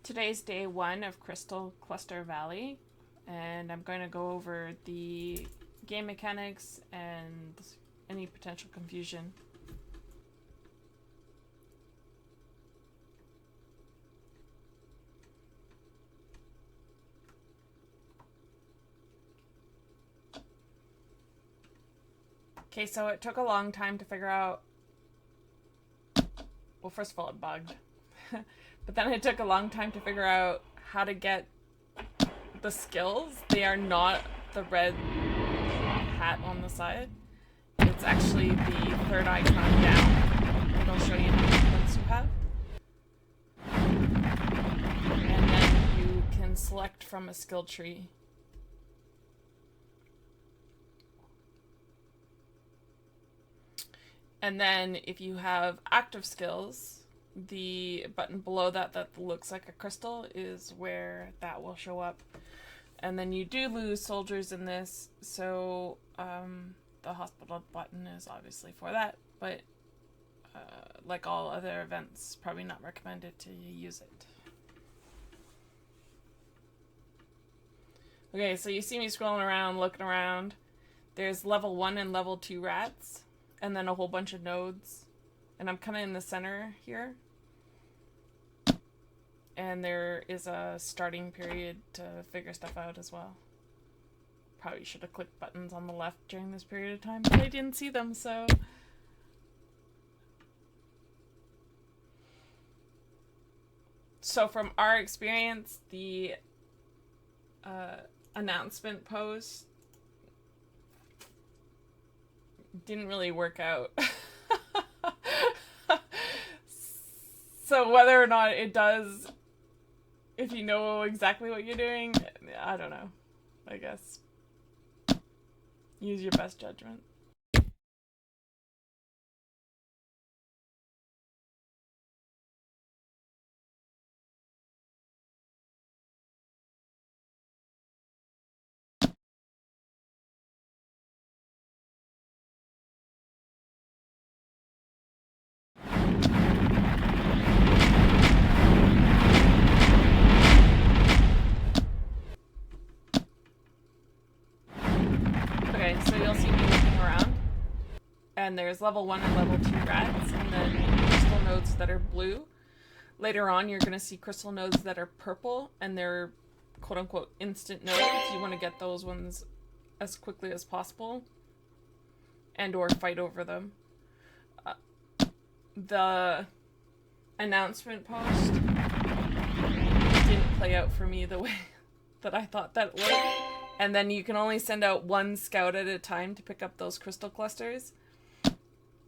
Today's day one of Crystal Cluster Valley, and I'm going to go over the game mechanics and any potential confusion. Okay, so it took a long time to figure out. Well, first of all, it bugged. But then it took a long time to figure out how to get the skills. They are not the red hat on the side. It's actually the third icon down. It'll show you how many points you have. And then you can select from a skill tree. And then if you have active skills, the button below that looks like a crystal is where that will show up. And then you do lose soldiers in this, so the hospital button is obviously for that, but like all other events, probably not recommended to use it. Okay, so you see me scrolling around, looking around. There's level 1 and level 2 rats, and then a whole bunch of nodes. And I'm kind of in the center here. And there is a starting period to figure stuff out as well. Probably should have clicked buttons on the left during this period of time, but I didn't see them, so... So from our experience, the announcement post didn't really work out. So whether or not it does, if you know exactly what you're doing, I don't know. I guess. Use your best judgment. Okay, so you'll see me looking around. And there's level 1 and level 2 rats, and then crystal nodes that are blue. Later on, you're going to see crystal nodes that are purple, and they're quote-unquote instant nodes. You want to get those ones as quickly as possible, and or fight over them. The announcement post didn't play out for me the way that I thought that it would. And then you can only send out one scout at a time to pick up those crystal clusters.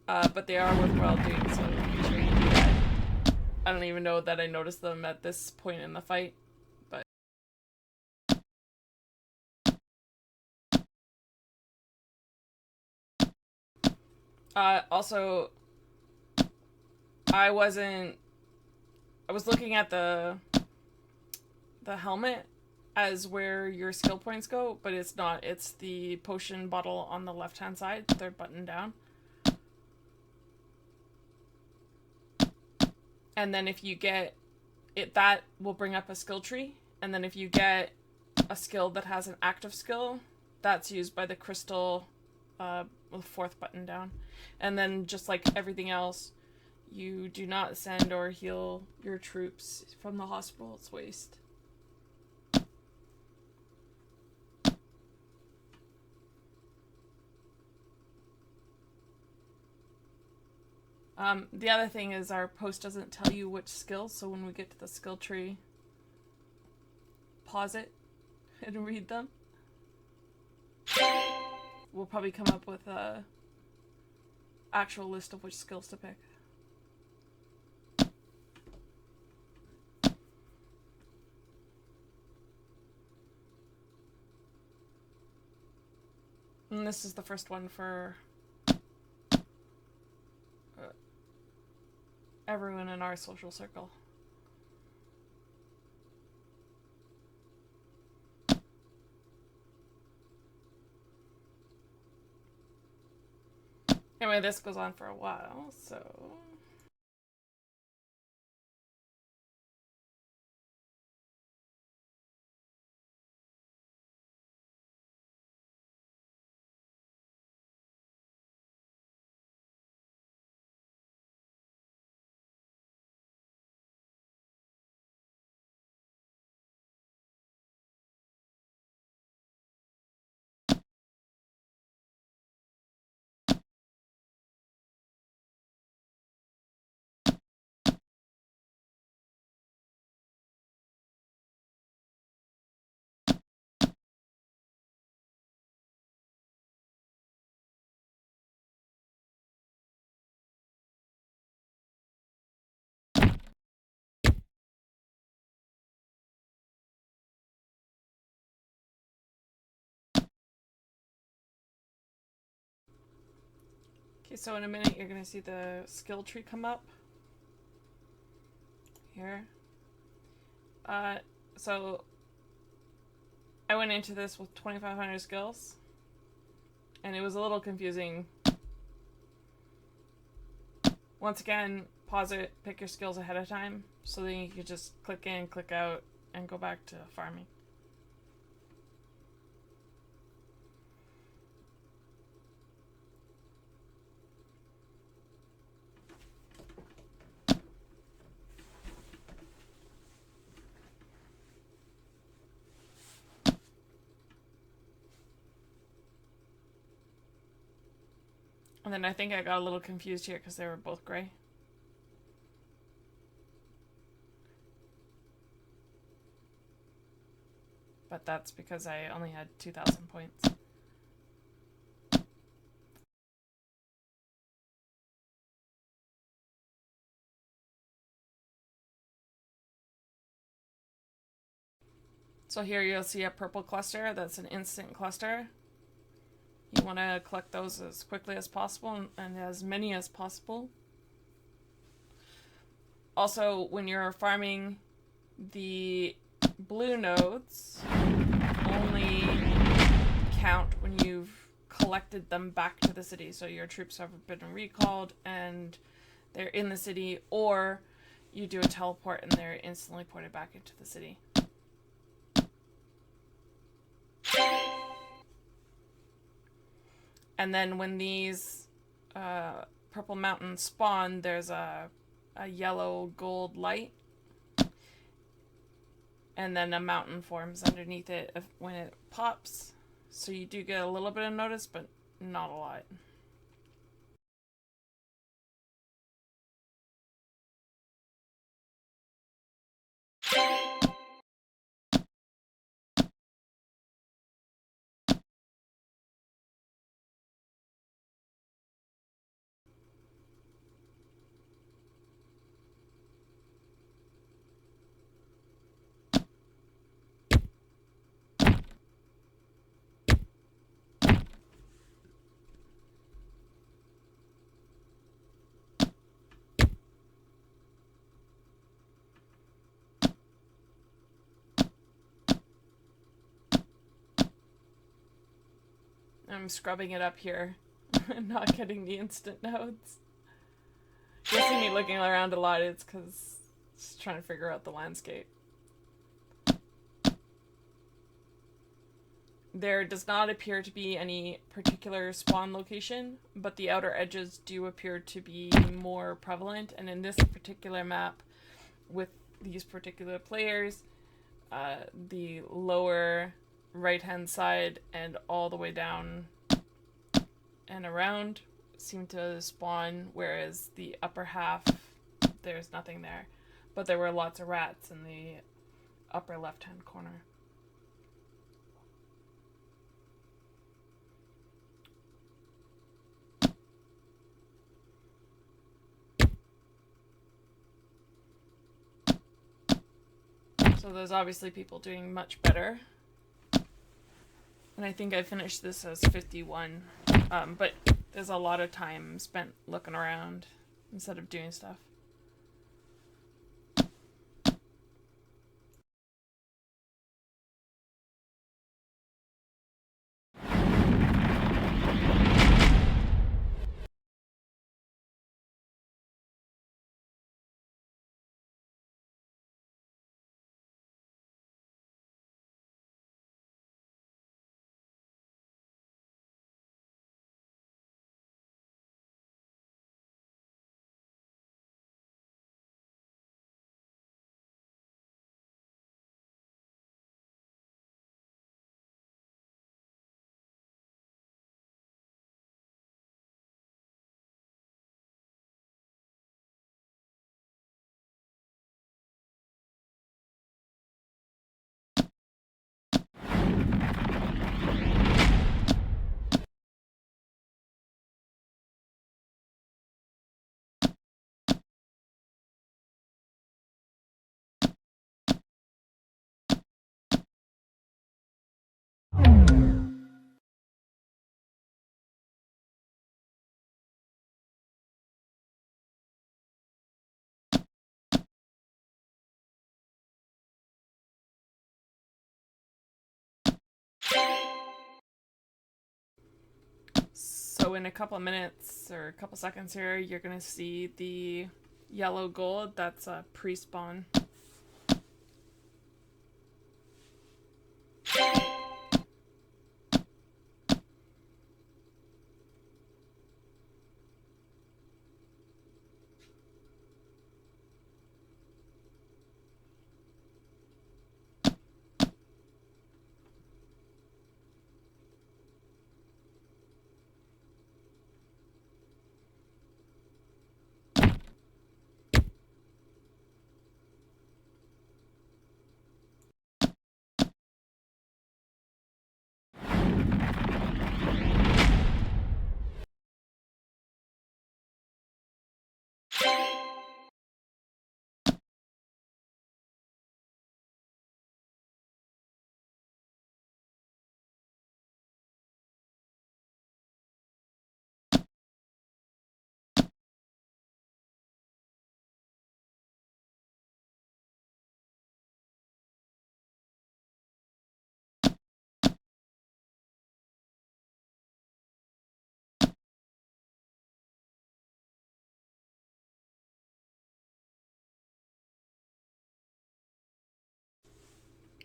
But they are worthwhile doing, so make sure you do that. I don't even know that I noticed them at this point in the fight, but... Also, I was looking at the helmet as where your skill points go, but it's not. It's the potion bottle on the left-hand side, third button down. And then if you get it, that will bring up a skill tree. And then if you get a skill that has an active skill, that's used by the crystal, fourth button down. And then just like everything else, you do not send or heal your troops from the hospital. It's waste. The other thing is our post doesn't tell you which skills, so when we get to the skill tree, pause it and read them. We'll probably come up with a actual list of which skills to pick. And this is the first one for everyone in our social circle. Anyway, this goes on for a while, so... So in a minute you're going to see the skill tree come up. Here. So I went into this with 2,500 skills. And it was a little confusing. Once again, pause it, pick your skills ahead of time, so then you can just click in, click out, and go back to farming. And then I think I got a little confused here because they were both gray. But that's because I only had 2,000 points. So here you'll see a purple cluster. That's an instant cluster. You want to collect those as quickly as possible and as many as possible. Also, when you're farming, the blue nodes only count when you've collected them back to the city. So your troops have been recalled and they're in the city, or you do a teleport and they're instantly ported back into the city. And then when these purple mountains spawn, there's a yellow gold light. And then a mountain forms underneath it when it pops. So you do get a little bit of notice, but not a lot. I'm scrubbing it up here and not getting the instant nodes. You'll see me looking around a lot. It's because just trying to figure out the landscape. There does not appear to be any particular spawn location, but the outer edges do appear to be more prevalent. And in this particular map, with these particular players, the lower right-hand side and all the way down and around seem to spawn, whereas the upper half, there's nothing there. But there were lots of rats in the upper left-hand corner. So there's obviously people doing much better. And I think I finished this as 51. But there's a lot of time spent looking around instead of doing stuff. So in a couple of minutes or a couple seconds here, you're going to see the yellow gold. That's a pre-spawn.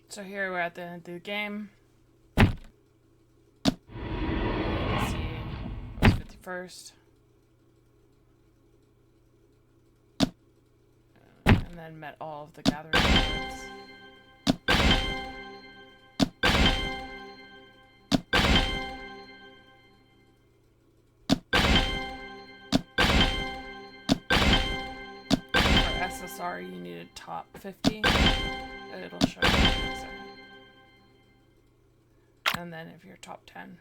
So here we're at the end of the game. You can see I was 51st. And then met all of the gathering rewards. For SSR, you needed top 50. It'll show you in a second. And then if you're top 10,